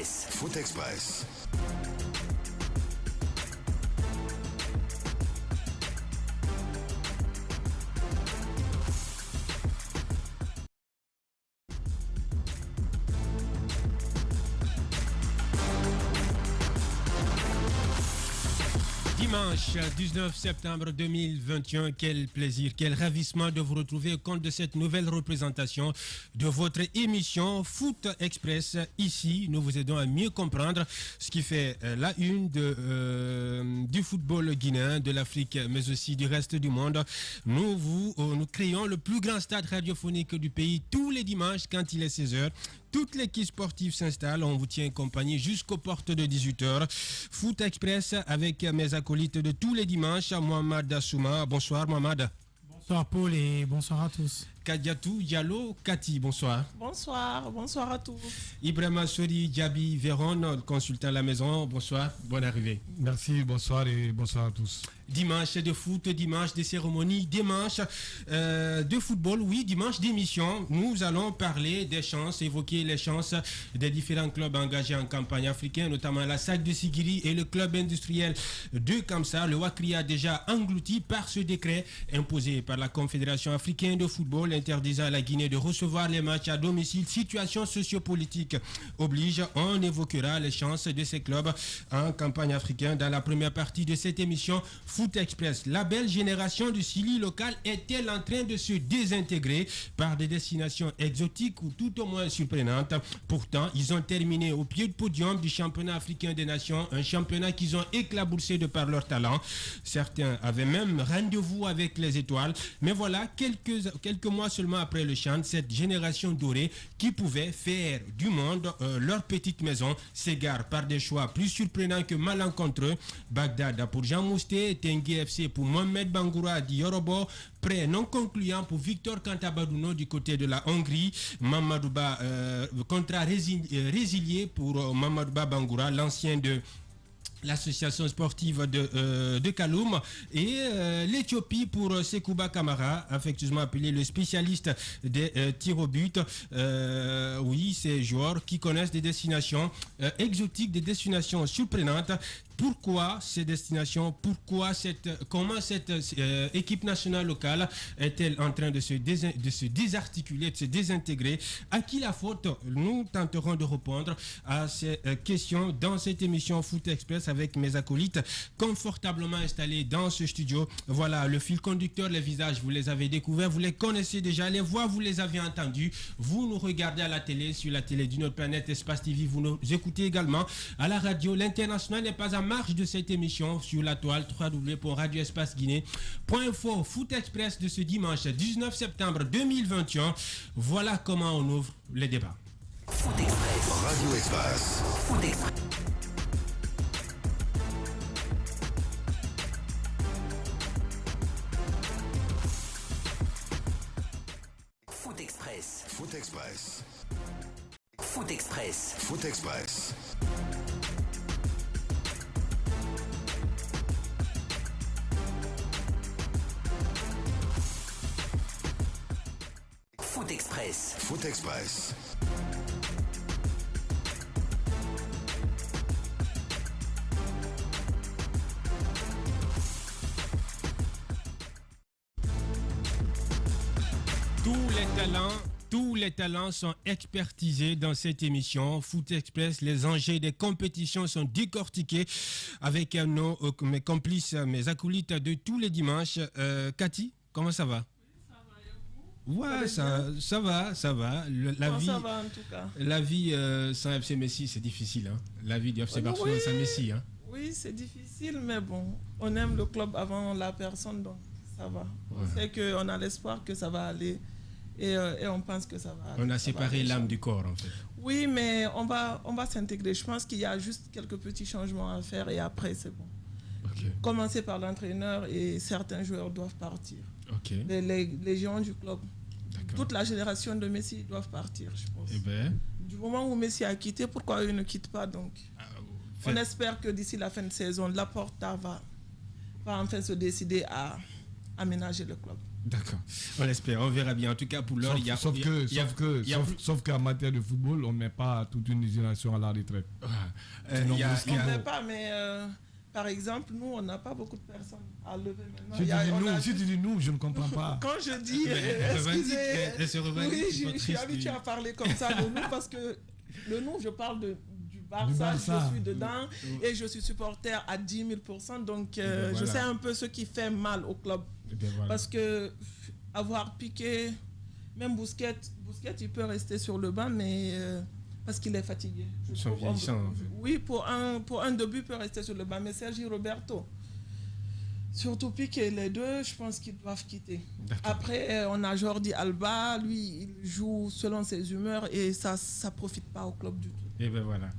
Express. Foot Express. Dimanche 19 septembre 2021, quel plaisir, quel ravissement de vous retrouver au compte de cette nouvelle représentation de votre émission Foot Express. Ici, nous vous aidons à mieux comprendre ce qui fait la une du football guinéen, de l'Afrique, mais aussi du reste du monde. Nous créons le plus grand stade radiophonique du pays tous les dimanches quand il est 16h. Toute l'équipe sportive s'installe, on vous tient compagnie jusqu'aux portes de 18h. Foot Express avec mes acolytes de tous les dimanches, Mohamed Assouma. Bonsoir Mohamed. Bonsoir Paul et bonsoir à tous. Kadiatou Diallo, Cathy, bonsoir. Bonsoir à tous. Ibrahima Sori Diaby Véron, consultant à la maison, bonsoir, bonne arrivée. Merci, bonsoir et bonsoir à tous. Dimanche de foot, dimanche de cérémonie, dimanche de football, oui, dimanche d'émission. Nous allons parler des chances, évoquer les chances des différents clubs engagés en campagne africaine, notamment la SAC de Sigiri et le club industriel de Kamsa. Le Wakri a déjà englouti par ce décret imposé par la Confédération africaine de football interdisant à la Guinée de recevoir les matchs à domicile. Situation sociopolitique oblige, on évoquera les chances de ces clubs en campagne africaine dans la première partie de cette émission Foot Express. La belle génération du Sili local est-elle en train de se désintégrer par des destinations exotiques ou tout au moins surprenantes? Pourtant, ils ont terminé au pied du podium du championnat africain des nations, un championnat qu'ils ont éclaboussé de par leur talent. Certains avaient même rendez-vous avec les étoiles. Mais voilà, quelques mois seulement après le chant, cette génération dorée qui pouvait faire du monde leur petite maison s'égare par des choix plus surprenants que malencontreux. Bagdad pour Jean Mousté, Tengue FC pour Mohamed Bangoura di Yorobo, prêt non concluant pour Victor Kantabadouno du côté de la Hongrie. Mamadouba, contrat résilié pour Mamadouba Bangoura, l'ancien de l'association sportive de Kaloum, et l'Éthiopie pour Sekouba Kamara, affectueusement appelé le spécialiste des tirs au but. Oui, ces joueurs qui connaissent des destinations exotiques, des destinations surprenantes. Pourquoi ces destinations, comment cette équipe nationale locale est-elle en train de se désarticuler, de se désintégrer? À qui la faute? Nous tenterons de répondre à ces questions dans cette émission Foot Express avec mes acolytes confortablement installés dans ce studio. Voilà, le fil conducteur, les visages, vous les avez découverts, vous les connaissez déjà, les voix, vous les avez entendues. Vous nous regardez à la télé, sur la télé d'une autre planète, Espace TV, vous nous écoutez également à la radio. L'international n'est pas à marge de cette émission sur la toile www.radioespaceguinée.info. Foot Express de ce dimanche 19 septembre 2021. Voilà comment on ouvre les débats. Foot Express. Radio Espace. Foot Express. Foot Express. Foot Express. Foot Express. Foot Express. Foot Express. Foot Express. Tous les talents sont expertisés dans cette émission Foot Express. Les enjeux des compétitions sont décortiqués avec mes complices, mes acolytes de tous les dimanches. Cathy, comment ça va? Ouais, ça va. Ça va en tout cas. La vie sans FC Messi, c'est difficile. Hein? La vie du FC Barcelone sans Messi. Hein? Oui, c'est difficile, mais bon, on aime le club avant la personne, donc ça va. On sait qu'on a l'espoir que ça va aller et on pense que ça va aller. On a séparé l'âme du corps, en fait. Oui, mais on va s'intégrer. Je pense qu'il y a juste quelques petits changements à faire et après, c'est bon. Okay. Commencer par l'entraîneur et certains joueurs doivent partir. Okay. Les géants du club. Toute la génération de Messi doivent partir, je pense. Eh ben. Du moment où Messi a quitté, pourquoi eux ne quittent pas donc? On espère que d'ici la fin de saison, Laporta va enfin se décider à aménager le club. D'accord. On l'espère, on verra bien. En tout cas, pour l'heure, il y a... Sauf qu'en matière de football, on ne met pas toute une génération à la retraite. On ne met pas, mais par exemple, nous, on n'a pas beaucoup de personnes à lever maintenant. Si tu dis nous, je ne comprends pas. Quand je dis, excusez, je suis habitué à parler comme ça de nous parce que le nous, je parle du Barça, je suis dedans et je suis supporter à 10 000%. Donc, je sais un peu ce qui fait mal au club. Parce que avoir Piqué, même Busquets, il peut rester sur le banc, mais parce qu'il est fatigué. Oui, pour un début, il peut rester sur le banc, mais Sergi Roberto, surtout Piqué, les deux, je pense qu'ils doivent quitter. Après, on a Jordi Alba, lui, il joue selon ses humeurs et ça ne profite pas au club du tout. Et ben voilà.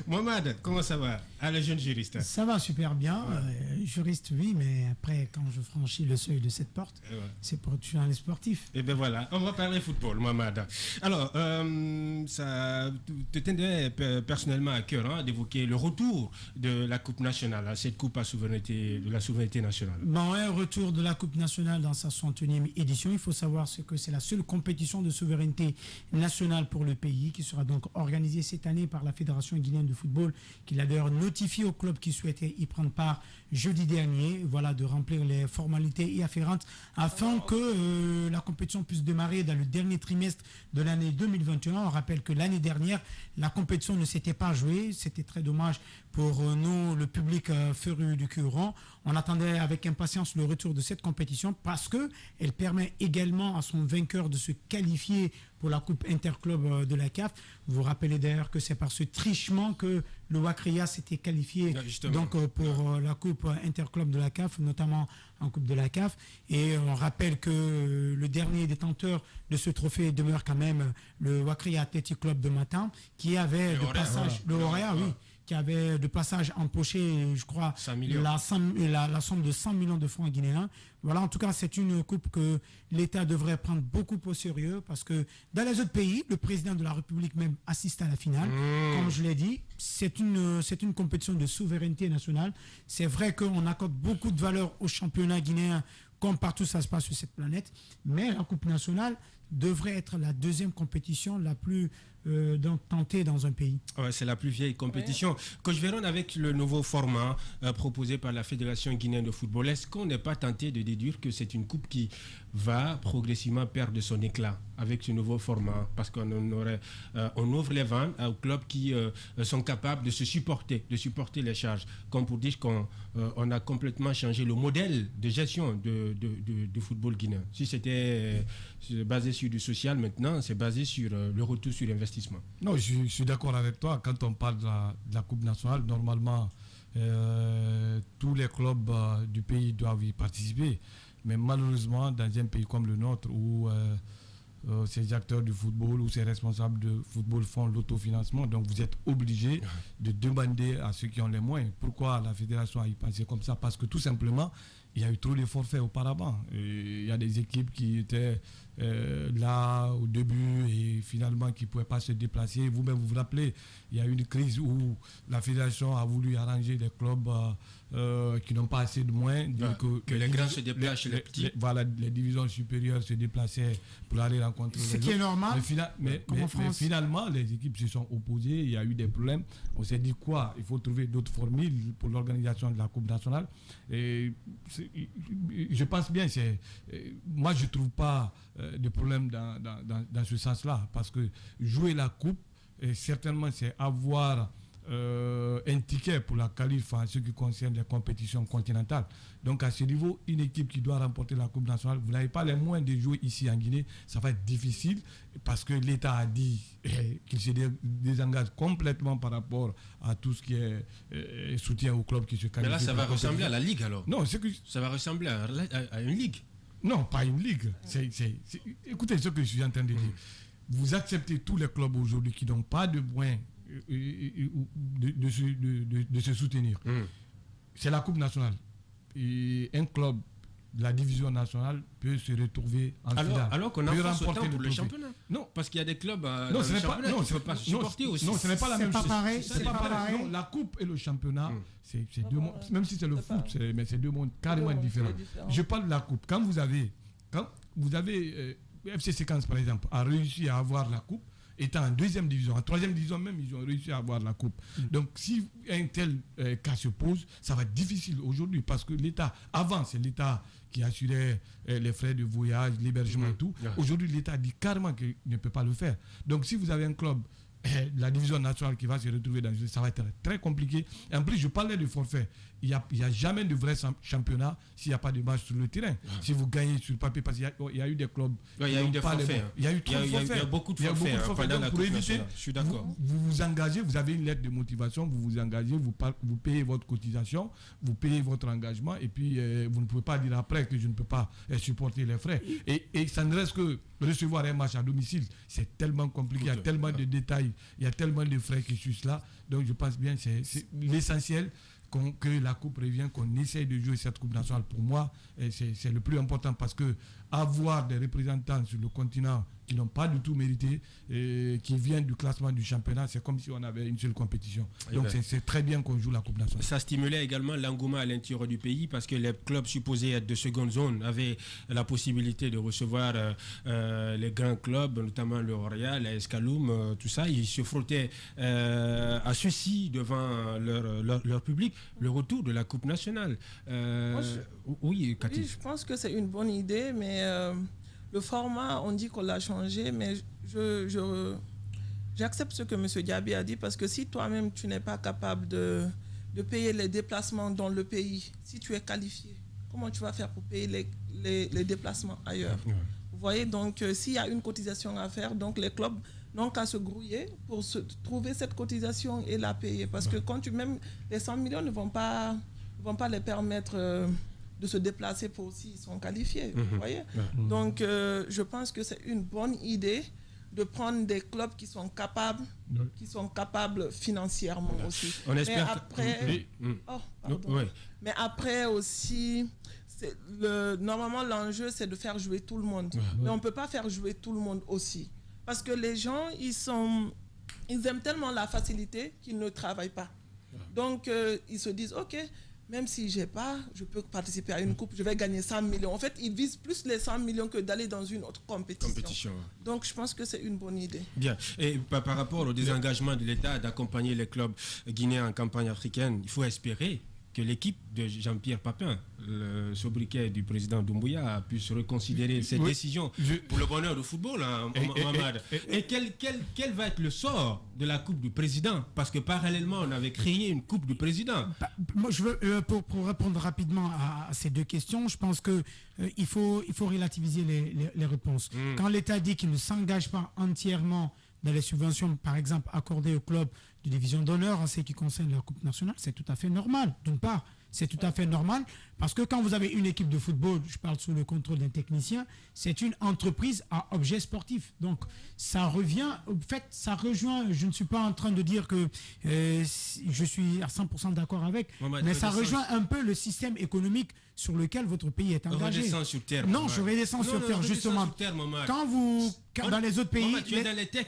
Mohamed, comment ça va? Le jeune juriste. Ça va super bien. Juriste, oui, mais après, quand je franchis le seuil de cette porte, c'est pour tuer un sportif. Et ben voilà, on va parler football, Mohamed. Alors, ça te tenait personnellement à cœur d'évoquer le retour de la Coupe nationale, cette Coupe de la souveraineté nationale. Bon, un retour de la Coupe nationale dans sa 61e édition. Il faut savoir que c'est la seule compétition de souveraineté nationale pour le pays qui sera donc organisée cette année par la Fédération guinéenne de football, qui l'a d'ailleurs notifié aux clubs qui souhaitaient y prendre part jeudi dernier, voilà, de remplir les formalités y afférentes afin que la compétition puisse démarrer dans le dernier trimestre de l'année 2021. On rappelle que l'année dernière, la compétition ne s'était pas jouée. C'était très dommage pour nous, le public féru du Curon. On attendait avec impatience le retour de cette compétition parce qu'elle permet également à son vainqueur de se qualifier pour la Coupe Interclub de la CAF. Vous vous rappelez d'ailleurs que c'est par ce trichement que le Wakria s'était qualifié pour la Coupe Interclub de la CAF, notamment en Coupe de la CAF. Et on rappelle que le dernier détenteur de ce trophée demeure quand même le Wakria Athletic Club de Matin, qui avait qui avait de passage empoché, je crois, la somme de 100 millions de francs guinéens. Voilà, en tout cas, c'est une coupe que l'État devrait prendre beaucoup au sérieux parce que dans les autres pays, le président de la République même assiste à la finale. Comme je l'ai dit, c'est une compétition de souveraineté nationale. C'est vrai qu'on accorde beaucoup de valeur au championnat guinéen, comme partout ça se passe sur cette planète, mais la Coupe nationale devrait être la deuxième compétition la plus tentée dans un pays. Ouais, c'est la plus vieille compétition. Coach Véron, avec le nouveau format proposé par la Fédération guinéenne de football, est-ce qu'on n'est pas tenté de déduire que c'est une coupe qui va progressivement perdre son éclat avec ce nouveau format? Parce qu'on on ouvre les vannes aux clubs qui sont capables de supporter les charges. Comme pour dire qu'on a complètement changé le modèle de gestion du football guinéen. Si c'était basé sur du social, maintenant, c'est basé sur le retour sur investissement. Non, je suis d'accord avec toi. Quand on parle de la Coupe nationale, normalement, tous les clubs du pays doivent y participer. Mais malheureusement, dans un pays comme le nôtre, où ces acteurs du football ou ces responsables de football font l'autofinancement, donc vous êtes obligé de demander à ceux qui ont les moyens. Pourquoi la fédération a y pensé comme ça? Parce que tout simplement, il y a eu trop de forfaits auparavant. Et il y a des équipes qui étaient là au début et finalement qui ne pouvaient pas se déplacer. Vous-même, vous vous rappelez, il y a eu une crise où la fédération a voulu arranger des clubs qui n'ont pas assez de moyens. Que les grands se déplacent chez les petits. Les divisions supérieures se déplaçaient pour aller rencontrer les autres. Ce qui est normal. Mais finalement, les équipes se sont opposées. Il y a eu des problèmes. On s'est dit quoi? Il faut trouver d'autres formules pour l'organisation de la Coupe nationale. Et je pense bien, moi je ne trouve pas de problème dans ce sens-là, parce que jouer la coupe, certainement c'est avoir un ticket pour la qualif en ce qui concerne les compétitions continentales. Donc à ce niveau, une équipe qui doit remporter la Coupe nationale, vous n'avez pas les moyens de jouer ici en Guinée, ça va être difficile parce que l'État a dit qu'il se désengage complètement par rapport à tout ce qui est soutien aux clubs qui se qualifient. Mais là, ça va ressembler à la Ligue alors? Non, ça va ressembler à une Ligue. Non, pas une Ligue. Écoutez ce que je suis en train de dire. Vous acceptez tous les clubs aujourd'hui qui n'ont pas de moyens de se soutenir. C'est la Coupe nationale. Et un club de la division nationale peut se retrouver en finale. Alors qu'on a peut force remporter autant pour le trophée. championnat. Non, Parce qu'il y a des clubs non, ce n'est pas, non, qui ne peuvent pas se supporter aussi. Non, ce n'est pas la même pas chose. pareil, C'est pas pareil. Non, la coupe et le championnat, c'est deux mondes. Même si c'est le foot, mais c'est deux mondes carrément différents. Je parle de la coupe. Quand vous avez FC Séquence par exemple a réussi à avoir la coupe, étant en deuxième division, en troisième division même, ils ont réussi à avoir la coupe. Donc, si un tel cas se pose, ça va être difficile aujourd'hui parce que l'État, avant, c'est l'État qui assurait les frais de voyage, l'hébergement et tout. Aujourd'hui, l'État dit carrément qu'il ne peut pas le faire. Donc, si vous avez un club, la division nationale qui va se retrouver dans ça va être très compliqué. Et en plus, je parlais du forfait. Il n'y a jamais de vrai championnat s'il n'y a pas de match sur le terrain. Si vous gagnez sur le papier, parce qu'il y a eu des clubs. Il y a eu des forfaits. Il y a eu trop de forfaits. Il y a beaucoup de forfaits pendant la pour Coupe éviter, nationale. Je suis d'accord. Vous vous engagez, vous avez une lettre de motivation, vous vous engagez, vous payez votre cotisation, vous payez votre engagement, et puis vous ne pouvez pas dire après que je ne peux pas supporter les frais. Et ça ne reste que recevoir un match à domicile. C'est tellement compliqué, il y a tellement de détails, il y a tellement de frais qui sont là. Donc je pense bien que c'est l'essentiel. Que la coupe revienne, qu'on essaye de jouer cette coupe nationale. Pour moi, c'est le plus important parce que avoir des représentants sur le continent qui n'ont pas du tout mérité, qui viennent du classement du championnat, c'est comme si on avait une seule compétition. Donc c'est très bien qu'on joue la coupe nationale. Ça stimulait également l'engouement à l'intérieur du pays parce que les clubs supposés être de seconde zone avaient la possibilité de recevoir les grands clubs, notamment le Royal, la Escaloum, tout ça. Ils se frottaient à ceux-ci devant leur public. Le retour de la coupe nationale. Oui, Cathy. Oui, je pense que c'est une bonne idée, mais le format, on dit qu'on l'a changé, mais j'accepte ce que M. Diaby a dit parce que si toi-même, tu n'es pas capable de payer les déplacements dans le pays, si tu es qualifié, comment tu vas faire pour payer les déplacements ailleurs? Vous voyez, donc s'il y a une cotisation à faire, donc les clubs n'ont qu'à se grouiller pour trouver cette cotisation et la payer. Parce que quand même les 100 millions ne vont pas les permettre de se déplacer pour s'ils sont qualifiés. Vous voyez? Donc, je pense que c'est une bonne idée de prendre des clubs qui sont capables financièrement aussi. On espère mais après aussi, normalement, l'enjeu, c'est de faire jouer tout le monde. Mais on ne peut pas faire jouer tout le monde aussi. Parce que les gens, ils aiment tellement la facilité qu'ils ne travaillent pas. Donc, ils se disent, OK, même si je peux participer à une coupe, je vais gagner 100 millions. En fait, ils visent plus les 100 millions que d'aller dans une autre compétition. Donc, je pense que c'est une bonne idée. Bien. Et par rapport au désengagement de l'État d'accompagner les clubs guinéens en campagne africaine, il faut espérer que l'équipe de Jean-Pierre Papin, le sobriquet du président Doumbouya, puisse reconsidérer cette décision pour le bonheur du football, Mohamed. Et quel va être le sort de la Coupe du Président? Parce que parallèlement, on avait créé une Coupe du Président. Moi, je veux, pour répondre rapidement à ces deux questions, je pense que il faut relativiser les réponses. Quand l'État dit qu'il ne s'engage pas entièrement dans les subventions, par exemple, accordées aux clubs de division d'honneur en ce qui concerne la Coupe nationale, c'est tout à fait normal. D'une part, c'est tout à fait normal parce que quand vous avez une équipe de football, je parle sous le contrôle d'un technicien, c'est une entreprise à objet sportif. Donc, ça revient, au fait, ça rejoint, je ne suis pas en train de dire que je suis à 100% d'accord avec, mais ça rejoint un peu le système économique sur lequel votre pays est engagé. Redescends sur terre. Non, je redescends sur terre, justement. Dans les autres pays,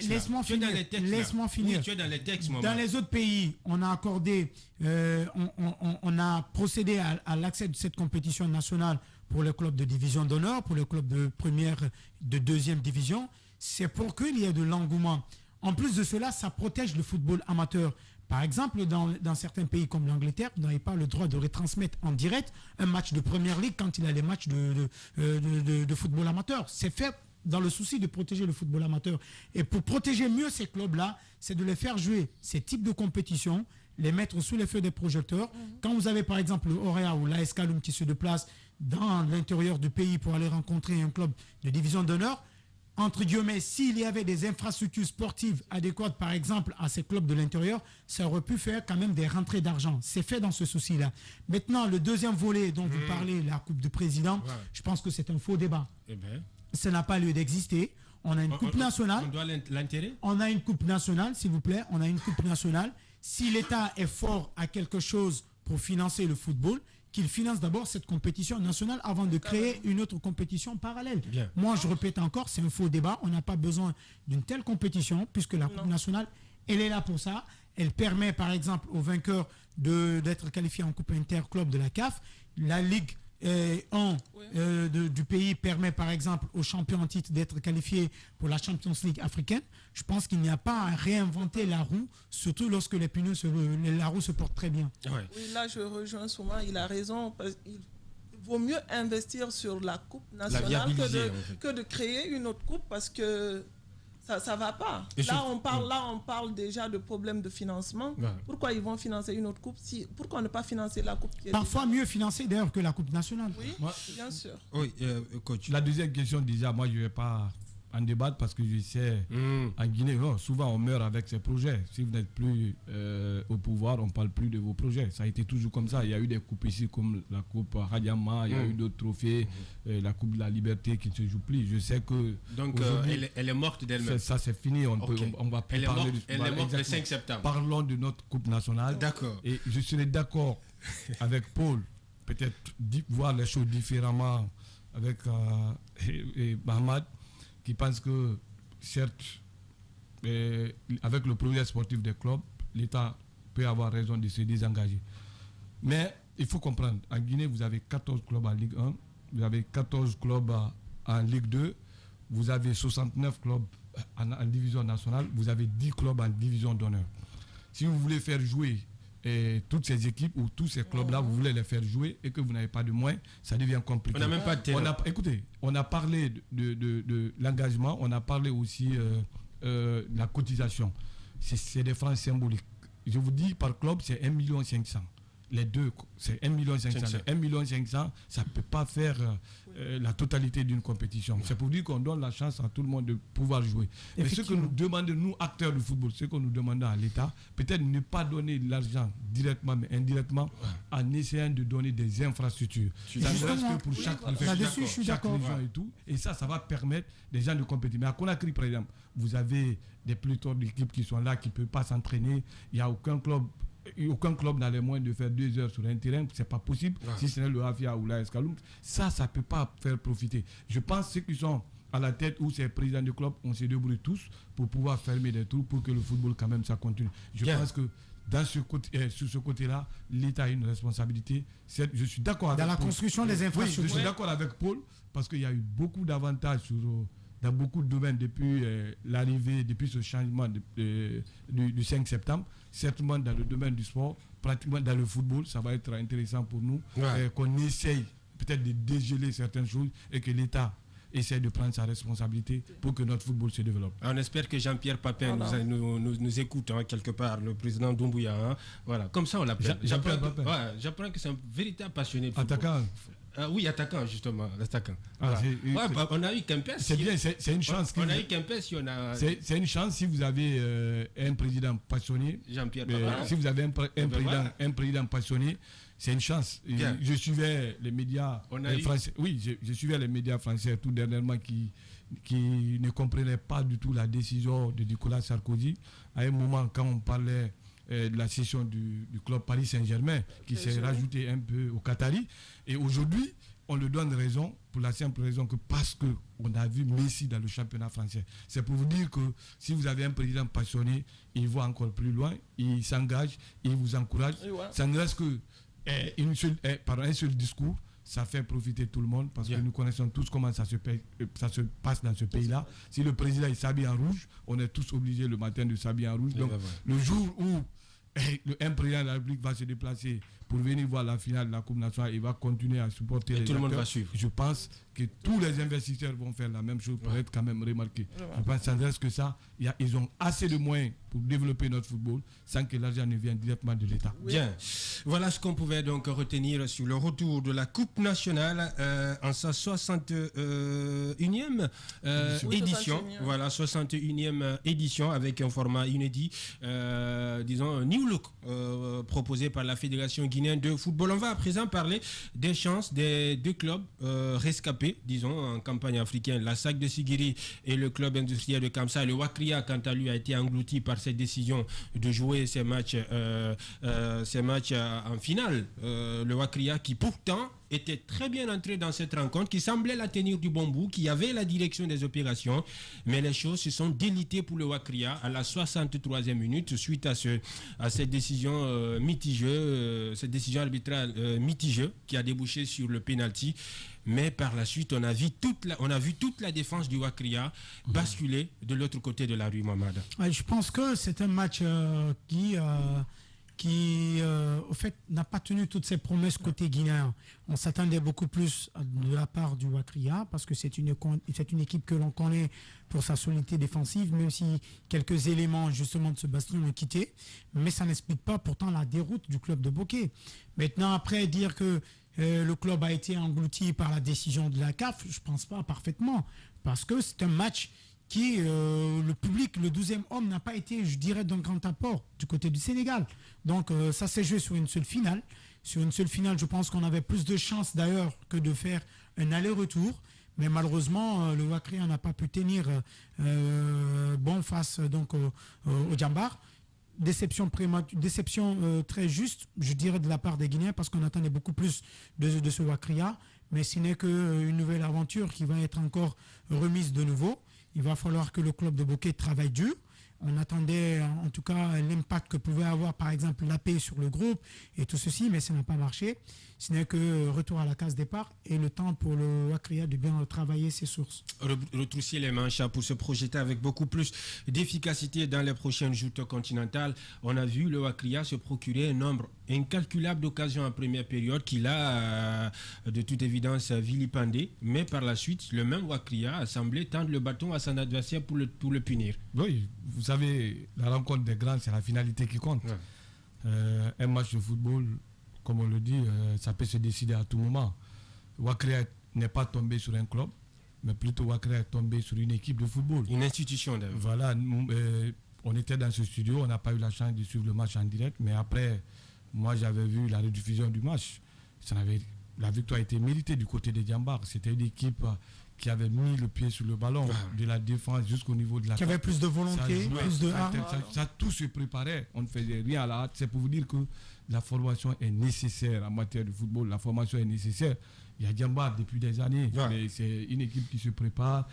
laisse-moi finir. Oui, tu es dans les textes, dans les autres pays, on a accordé, on a procédé à l'accès de cette compétition nationale pour les clubs de division d'honneur, pour les clubs de première, de deuxième division. C'est pour qu'il y ait de l'engouement. En plus de cela, ça protège le football amateur. Par exemple, dans certains pays comme l'Angleterre, vous n'avez pas le droit de retransmettre en direct un match de première ligue quand il y a les matchs de football amateur. C'est fait dans le souci de protéger le football amateur. Et pour protéger mieux ces clubs-là, c'est de les faire jouer ces types de compétitions, les mettre sous les feux des projecteurs. Quand vous avez par exemple le Orea ou l'AS Kaloum qui se déplacent dans l'intérieur du pays pour aller rencontrer un club de division d'honneur, entre guillemets, s'il y avait des infrastructures sportives adéquates, par exemple, à ces clubs de l'intérieur, ça aurait pu faire quand même des rentrées d'argent. C'est fait dans ce souci-là. Maintenant, le deuxième volet dont vous parlez, la Coupe du Président, je pense que c'est un faux débat. Ça n'a pas lieu d'exister. On a une Coupe nationale. On doit l'enterrer. On a une Coupe nationale, s'il vous plaît. On a une Coupe nationale. Si l'État est fort à quelque chose pour financer le football, qu'il finance d'abord cette compétition nationale avant de créer une autre compétition parallèle. Bien. Moi, je répète encore, c'est un faux débat. On n'a pas besoin d'une telle compétition puisque la Coupe nationale, elle est là pour ça. Elle permet, par exemple, aux vainqueurs d'être qualifiés en Coupe interclub de la CAF. La Ligue 1 du pays permet, par exemple, aux champions en titre d'être qualifiés pour la Champions League africaine. Je pense qu'il n'y a pas à réinventer la roue, surtout lorsque la roue se porte très bien. Ouais. Oui, là, je rejoins Souma, il a raison. Il vaut mieux investir sur la Coupe nationale que de créer une autre coupe parce que ça ne va pas. Là, on parle déjà de problèmes de financement. Ouais. Pourquoi ils vont financer une autre coupe pourquoi ne pas financer la coupe qui est parfois mieux financée d'ailleurs que la Coupe nationale. Oui, bien sûr. Oui, coach. La deuxième question, déjà, moi, je ne vais pas en débattre parce que je sais, en Guinée, souvent on meurt avec ces projets. Si vous n'êtes plus au pouvoir, on ne parle plus de vos projets. Ça a été toujours comme ça. Il y a eu des coupes ici comme la Coupe Hadiama, il y a eu d'autres trophées, la Coupe de la Liberté qui ne se joue plus. Je sais que... Donc elle est morte d'elle-même. Ça c'est fini, on va plus parler de... Elle est morte le 5 septembre. Parlons de notre Coupe nationale. D'accord. Et je serais d'accord avec Paul, peut-être voir les choses différemment avec Mohamed, qui pense que, certes, avec le projet sportif des clubs, l'État peut avoir raison de se désengager. Mais il faut comprendre, en Guinée, vous avez 14 clubs en Ligue 1, vous avez 14 clubs en Ligue 2, vous avez 69 clubs en division nationale, vous avez 10 clubs en division d'honneur. Si vous voulez faire jouer toutes ces équipes ou tous ces clubs-là, vous voulez les faire jouer et que vous n'avez pas de moyens, ça devient compliqué. On n'a même pas de terrain. Écoutez, on a parlé de l'engagement, on a parlé aussi de la cotisation. C'est des francs symboliques. Je vous dis, par club, c'est 1,5 million. Les deux, c'est 1,5 million. 1,5 million, ça ne peut pas faire la totalité d'une compétition. C'est pour dire qu'on donne la chance à tout le monde de pouvoir jouer. Mais ce que nous demandons, nous, acteurs du football, ce que nous demandons à l'État, peut-être ne pas donner de l'argent directement, mais indirectement, en essayant de donner des infrastructures. Ça ne reste que pour chaque région et tout. Et ça va permettre des gens de compétir. Mais à Conakry, par exemple, vous avez des pléthores d'équipes qui sont là, qui ne peuvent pas s'entraîner. Il n'y a aucun club n'a les moyens de faire 2 heures sur un terrain, c'est pas possible, si ce n'est le Hafia ou la Escaloum. Ça ne peut pas faire profiter. Je pense que ceux qui sont à la tête ou ces présidents de club, on se débrouille tous pour pouvoir fermer des trous pour que le football quand même ça continue. Je pense que sur ce côté-là, l'État a une responsabilité. Je suis d'accord avec Paul. Dans la construction des infrastructures. Oui, je suis d'accord avec Paul parce qu'il y a eu beaucoup d'avantages dans beaucoup de domaines depuis l'arrivée, depuis ce changement du 5 septembre. Certainement dans le domaine du sport, pratiquement dans le football, ça va être intéressant pour nous qu'on essaye peut-être de dégeler certaines choses et que l'État essaie de prendre sa responsabilité pour que notre football se développe. On espère que Jean-Pierre Papin nous écoute quelque part, le président Doumbouya. Voilà. Comme ça, on l'appelle. J'apprends que c'est un véritable passionné de football. Attaquant. Oui, attaquant, justement. L'attaquant. Voilà. On a eu Kempes. C'est bien, c'est une chance. On a eu Kempes. C'est une chance si vous avez un président passionné. Jean-Pierre Papin. Si vous avez un président passionné, c'est une chance. Je suivais les médias français. Oui, je suivais les médias français tout dernièrement qui ne comprenaient pas du tout la décision de Nicolas Sarkozy. À un moment, quand on parlait de la session du club Paris Saint-Germain qui s'est rajouté un peu au Qatari. Et aujourd'hui, on le donne raison pour la simple raison que parce qu'on a vu Messi dans le championnat français. C'est pour vous dire que si vous avez un président passionné, il va encore plus loin, il s'engage, il vous encourage. Ça ne reste que par un seul discours, ça fait profiter tout le monde parce que nous connaissons tous comment ça se passe dans ce pays-là. Si le président s'habille en rouge, on est tous obligés le matin de s'habiller en rouge. Donc le jour où un président de la République va se déplacer pour venir voir la finale de la Coupe nationale, il va continuer à supporter les tout le monde va suivre. Je pense que tous les investisseurs vont faire la même chose pour être quand même remarqués. Je pense que ça ne reste que ça. Ils ont assez de moyens pour développer notre football sans que l'argent ne vienne directement de l'État. Bien. Voilà ce qu'on pouvait donc retenir sur le retour de la Coupe nationale en sa 61e édition. Voilà, 61e édition avec un format inédit, disons, new outlook proposé par la Fédération guinéenne de football. On va à présent parler des chances des deux clubs rescapés, disons, en campagne africaine. La SAC de Sigiri et le club industriel de Kamsa. Le Wakria, quant à lui, a été englouti par cette décision de jouer ces matchs en finale. Le Wakria qui pourtant était très bien entré dans cette rencontre, qui semblait la tenir du bon bout, qui avait la direction des opérations, mais les choses se sont délitées pour le Wakria à la 63e minute suite à cette décision mitigée, cette décision arbitrale mitigée qui a débouché sur le penalty. Mais par la suite, on a vu toute la défense du Wakria basculer de l'autre côté de la rue, Mohamed. Je pense que c'est un match qui au fait, n'a pas tenu toutes ses promesses côté guinéen. On s'attendait beaucoup plus de la part du Wakria parce que c'est une équipe que l'on connaît pour sa solidité défensive, même si quelques éléments justement de ce bastion ont quitté. Mais ça n'explique pas pourtant la déroute du club de Bokeh. Maintenant, après dire que le club a été englouti par la décision de la CAF, je ne pense pas parfaitement. Parce que c'est un match qui, le public, le 12e homme, n'a pas été, je dirais, d'un grand apport du côté du Sénégal. Donc ça s'est joué sur une seule finale. Sur une seule finale, je pense qu'on avait plus de chances d'ailleurs que de faire un aller-retour. Mais malheureusement, le Wakria n'a pas pu tenir bon face donc, au Djambar. Déception très juste, je dirais, de la part des Guinéens parce qu'on attendait beaucoup plus de ce Wakria. Mais ce n'est qu'une nouvelle aventure qui va être encore remise de nouveau. Il va falloir que le club de Bokeh travaille dur. On attendait en tout cas l'impact que pouvait avoir par exemple l'AP sur le groupe et tout ceci, mais ça n'a pas marché. Ce n'est que retour à la case départ et le temps pour le Wakria de bien travailler ses sources. Retrousser les manches pour se projeter avec beaucoup plus d'efficacité dans les prochaines joutes continentales. On a vu le Wakria se procurer un nombre incalculable d'occasions en première période qu'il a de toute évidence vilipendé, mais par la suite, le même Wakria a semblé tendre le bâton à son adversaire pour le punir. Oui, vous savez, la rencontre des grands, c'est la finalité qui compte. Ouais. Un match de football, comme on le dit, ça peut se décider à tout moment. Wakria n'est pas tombé sur un club, mais plutôt Wakria est tombé sur une équipe de football. Une institution d'ailleurs. Voilà, on était dans ce studio, on n'a pas eu la chance de suivre le match en direct, mais après, moi j'avais vu la rediffusion du match. La victoire a été méritée du côté des Djambar. C'était une équipe qui avait mis le pied sur le ballon, de la défense jusqu'au niveau de la... Qui avait plus de volonté, plus de art. Ça tout se préparait, on ne faisait rien à la hâte. C'est pour vous dire que la formation est nécessaire en matière de football. La formation est nécessaire. Il y a Djambar depuis des années, mais c'est une équipe qui se prépare,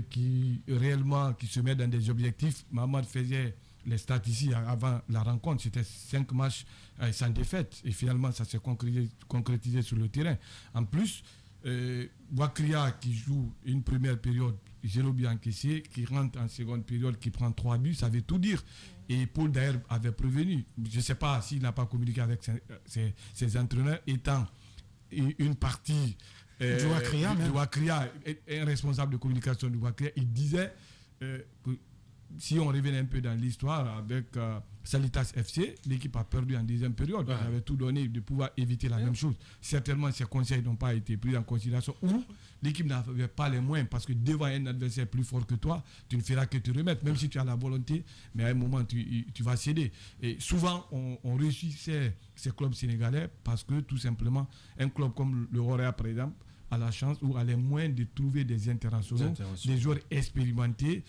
qui se met dans des objectifs. Mamad faisait les stats ici avant la rencontre, c'était 5 matchs sans défaite. Et finalement, ça s'est concrétisé sur le terrain. En plus, Wakria qui joue une première période 0 but encaissé, qui rentre en seconde période, qui prend 3 buts, ça veut tout dire. Et Paul d'ailleurs avait prévenu, je ne sais pas s'il n'a pas communiqué avec ses entraîneurs, étant une partie du Wakria, un responsable de communication du Wakria, il disait que si on revenait un peu dans l'histoire avec Salitas FC, l'équipe a perdu en deuxième période. On avait tout donné de pouvoir éviter la même chose. Certainement, ces conseils n'ont pas été pris en considération. Ou l'équipe n'avait pas les moyens parce que devant un adversaire plus fort que toi, tu ne feras que te remettre, même si tu as la volonté, mais à un moment, tu vas céder. Et souvent, on réussit ces clubs sénégalais parce que tout simplement, un club comme le Roya, par exemple, a la chance ou a les moyens de trouver des internationaux, des joueurs expérimentés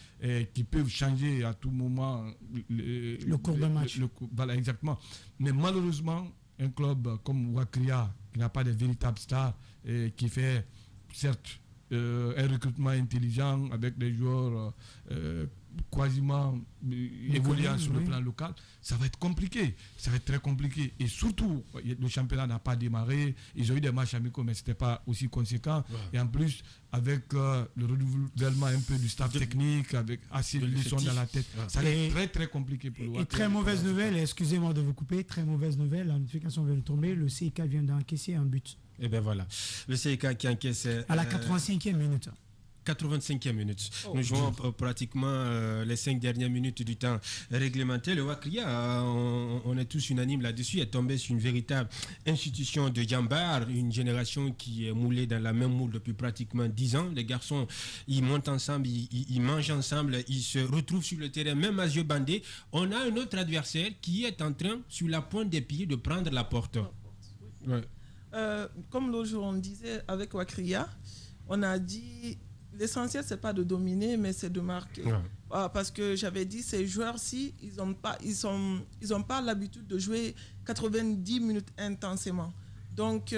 qui peuvent changer à tout moment le cours d'un match. Voilà, exactement. Mais malheureusement, un club comme Wakria, qui n'a pas de véritables stars, qui fait certes un recrutement intelligent avec des joueurs quasiment évoluant sur le plan local, ça va être compliqué. Ça va être très compliqué. Et surtout, le championnat n'a pas démarré. Ils ont eu des matchs amicaux, mais ce n'était pas aussi conséquent. Et en plus, avec le renouvellement un peu du staff technique, avec assez de leçons dans la tête, ça va être très très compliqué pour le. Et très mauvaise nouvelle, excusez-moi de vous couper, très mauvaise nouvelle, la notification vient de tomber, le CIK vient d'encaisser un but. Et bien voilà, le CIK qui encaisse... à la 85e minute. 85e minute. Nous jouons pratiquement les 5 dernières minutes du temps réglementaire. Le Wakria, on est tous unanimes là-dessus, est tombé sur une véritable institution de Jambar, une génération qui est moulée dans la même moule depuis pratiquement 10 ans. Les garçons, ils montent ensemble, ils mangent ensemble, ils se retrouvent sur le terrain, même à yeux bandés. On a un autre adversaire qui est en train, sur la pointe des pieds, de prendre la porte. Ouais. Comme l'autre jour on disait avec Wakria, on a dit l'essentiel c'est pas de dominer mais c'est de marquer. Parce que j'avais dit ces joueurs-ci ils n'ont pas l'habitude de jouer 90 minutes intensément. Donc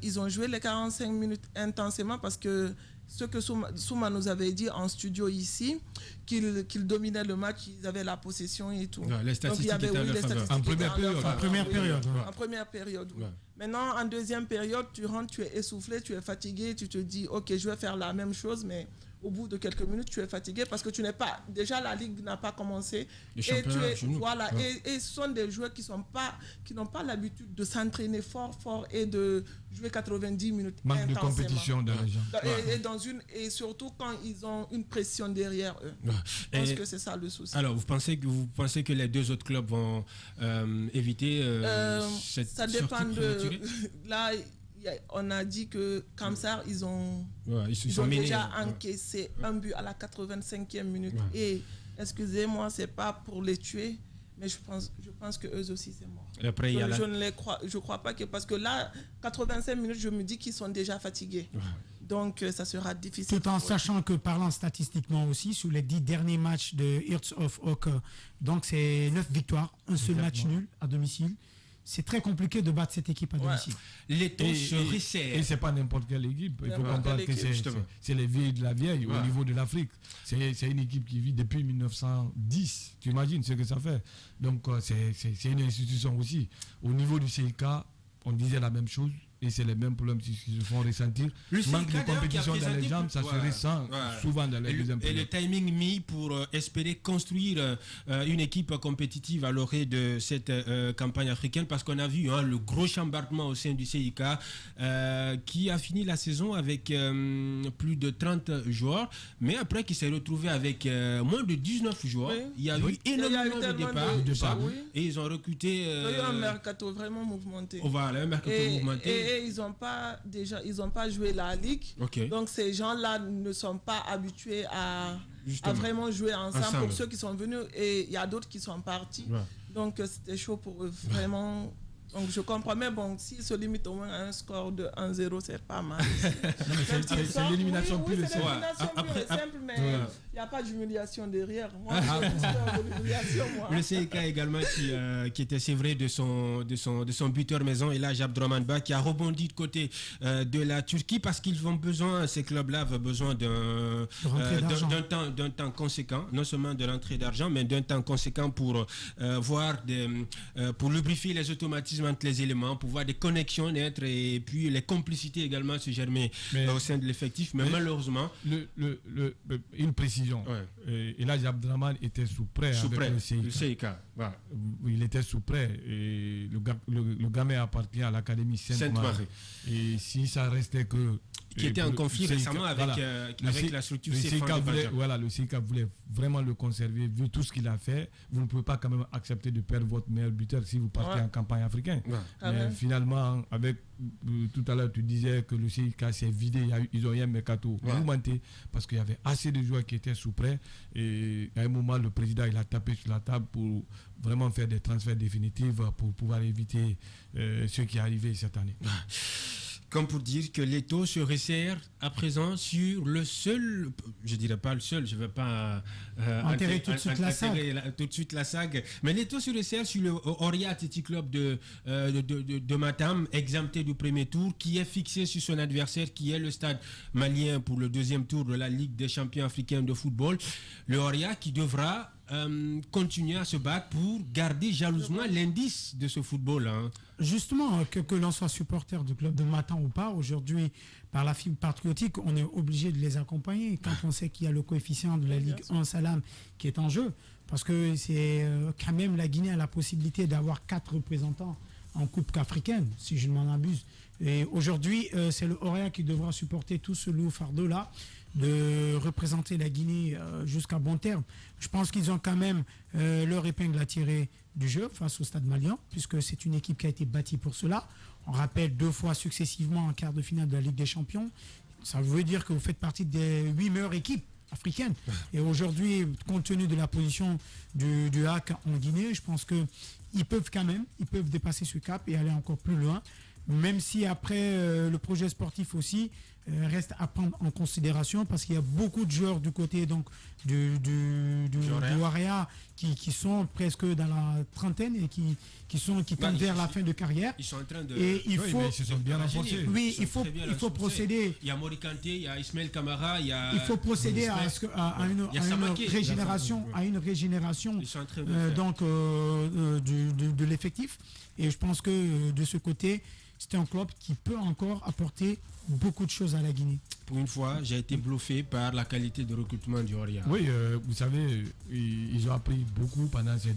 ils ont joué les 45 minutes intensément parce que ce que Souma nous avait dit en studio ici, qu'ils dominaient le match, ils avaient la possession et tout. Les statistiques étaient en leur faveur. En première période. En première période, oui. Maintenant, en deuxième période, tu rentres, tu es essoufflé, tu es fatigué, tu te dis, ok, je vais faire la même chose, mais au bout de quelques minutes, tu es fatigué parce que tu n'es pas... Déjà, la Ligue n'a pas commencé. Et ce sont des joueurs qui n'ont pas l'habitude de s'entraîner fort et de jouer 90 minutes manque intensément. De compétition dans les gens. Et surtout quand ils ont une pression derrière eux. Je pense que c'est ça le souci. Alors, vous pensez que les deux autres clubs vont éviter cette ça dépend de... Là, on a dit que Kamsar, ils ont déjà encaissé un but à la 85e minute. Et excusez-moi, c'est pas pour les tuer, mais je pense que eux aussi c'est mort. Après, je crois pas que parce que là 85 minutes, je me dis qu'ils sont déjà fatigués. Donc ça sera difficile. Tout en sachant que parlant statistiquement aussi, sur les 10 derniers matchs de Hearts of Oak, donc c'est 9 victoires, un seul match nul à domicile. C'est très compliqué de battre cette équipe à domicile. Les taux se resserrent. Et c'est pas n'importe quelle équipe. Il faut comprendre que c'est les vieilles de la vieille au niveau de l'Afrique. C'est une équipe qui vit depuis 1910. Tu imagines ce que ça fait. Donc c'est une institution aussi. Au niveau du CIK, on disait la même chose. Et c'est les mêmes problèmes qui se font ressentir. Le manque de compétition dans les jambes, ça se ressent souvent dans les deuxièmes périodes. Et le timing mis pour espérer construire une équipe compétitive à l'orée de cette campagne africaine, parce qu'on a vu le gros chambardement au sein du CIK qui a fini la saison avec plus de 30 joueurs, mais après qui s'est retrouvé avec moins de 19 joueurs. Il y a eu énormément de départs. Et ils ont recruté... il y a eu un mercato vraiment mouvementé. Voilà, un mercato mouvementé. Et ils n'ont pas joué la Ligue. Donc ces gens-là ne sont pas habitués à vraiment jouer ensemble. Pour ceux qui sont venus, et il y a d'autres qui sont partis. Donc c'était chaud pour eux, vraiment. Donc je comprends, mais bon, s'ils se limitent au moins à un score de 1-0, c'est pas mal. C'est l'élimination pure et simple. Mais il n'y a pas d'humiliation derrière. Moi, le CIK également qui était sévré de son buteur maison, et là Abdourahmane Ba, qui a rebondi de côté de la Turquie, parce qu'ils ont besoin, ces clubs-là avaient besoin d'un temps conséquent, non seulement de l'entrée d'argent, mais d'un temps conséquent pour pour lubrifier les automatismes entre les éléments, pour voir des connexions naître, et puis les complicités également se germer au sein de l'effectif. Mais malheureusement... Une précision. Et là, Abdourahmane était sous prêt avec le CIK. Il était sous prêt. Et le gamin appartient à l'Académie Sainte-Marie. Et si ça restait que... Qui était en conflit récemment avec la structure le CIK voulait vraiment le conserver, vu tout ce qu'il a fait. Vous ne pouvez pas quand même accepter de perdre votre meilleur buteur si vous partez en campagne africaine. Mais finalement, avec tout à l'heure, tu disais que le CIK s'est vidé, ils ont eu un mercato mouvementé parce qu'il y avait assez de joueurs qui étaient sous prêt. Et à un moment, le président il a tapé sur la table pour vraiment faire des transferts définitifs pour pouvoir éviter ce qui est arrivé cette année. Comme pour dire que les taux se resserrent à présent sur le seul, je dirais pas le seul, je ne vais pas enterrer tout de suite la saga, mais les taux se resserrent sur le Oria Athletic Club de Matam, exempté du premier tour, qui est fixé sur son adversaire, qui est le Stade malien pour le deuxième tour de la Ligue des champions africains de football. Le Oria qui devra continuer à se battre pour garder jalousement l'indice de ce football. Justement, que l'on soit supporter du club de Matam ou pas, aujourd'hui, par la fibre patriotique, on est obligé de les accompagner quand on sait qu'il y a le coefficient de la Ligue 1 Salam qui est en jeu. Parce que c'est quand même la Guinée a la possibilité d'avoir 4 représentants en Coupe africaine, si je ne m'en abuse. Et aujourd'hui, c'est le Oria qui devra supporter tout ce lourd fardeau-là. de représenter la Guinée jusqu'à bon terme. Je pense qu'ils ont quand même leur épingle à tirer du jeu face au Stade Malien, puisque c'est une équipe qui a été bâtie pour cela. On rappelle 2 fois successivement en quart de finale de la Ligue des Champions. Ça veut dire que vous faites partie des 8 meilleures équipes africaines. Et aujourd'hui, compte tenu de la position du HAC en Guinée, je pense qu'ils peuvent dépasser ce cap et aller encore plus loin. Même si après, le projet sportif aussi reste à prendre en considération, parce qu'il y a beaucoup de joueurs du côté donc, du Warrior qui sont presque dans la trentaine et qui tendent vers la fin de carrière. Ils sont en train de... Et il faut... mais ils se sont bien renforcés. Oui, il faut procéder... Il y a Mori Kanté, il y a Ismaël Kamara, il y a... Il faut procéder à une régénération, de l'effectif. Et je pense que de ce côté, c'est un club qui peut encore apporter beaucoup de choses à la Guinée. Pour une fois, j'ai été bluffé par la qualité de recrutement du Oria. Oui, vous savez, ils ont appris beaucoup pendant ces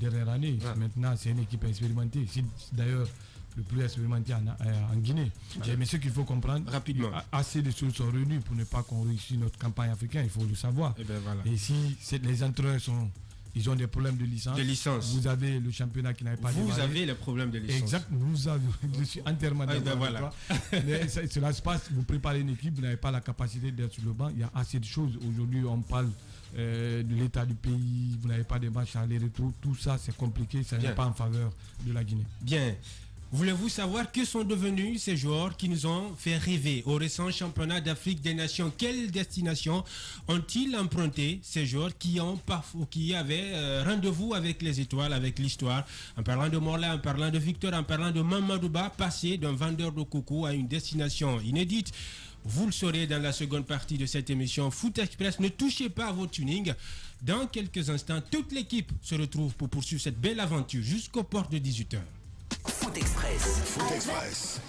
dernières années. Ah. Maintenant, c'est une équipe expérimentée. C'est d'ailleurs le plus expérimenté en Guinée. Mais ce qu'il faut comprendre, rapidement, assez de choses sont réunies pour ne pas qu'on réussisse notre campagne africaine, il faut le savoir. Et, voilà. Et si les entraîneurs ils ont des problèmes de licence. Vous avez le championnat qui n'avait pas démarré. Vous avez les problèmes de licence. Exact. Je suis entièrement d'accord avec toi. Mais cela se passe. Vous préparez une équipe, vous n'avez pas la capacité d'être sur le banc. Il y a assez de choses. Aujourd'hui, on parle de l'état du pays. Vous n'avez pas de matchs aller-retour. Tout ça, c'est compliqué. Ça n'est pas en faveur de la Guinée. Bien. Voulez-vous savoir que sont devenus ces joueurs qui nous ont fait rêver au récent championnat d'Afrique des Nations? Quelle destination ont-ils emprunté ces joueurs qui avaient rendez-vous avec les étoiles, avec l'histoire? En parlant de Morla, en parlant de Victor, en parlant de Mamadouba, passé d'un vendeur de coco à une destination inédite. Vous le saurez dans la seconde partie de cette émission Foot Express. Ne touchez pas à vos tunings. Dans quelques instants, toute l'équipe se retrouve pour poursuivre cette belle aventure jusqu'aux portes de 18h. Foot Express. Foot Express.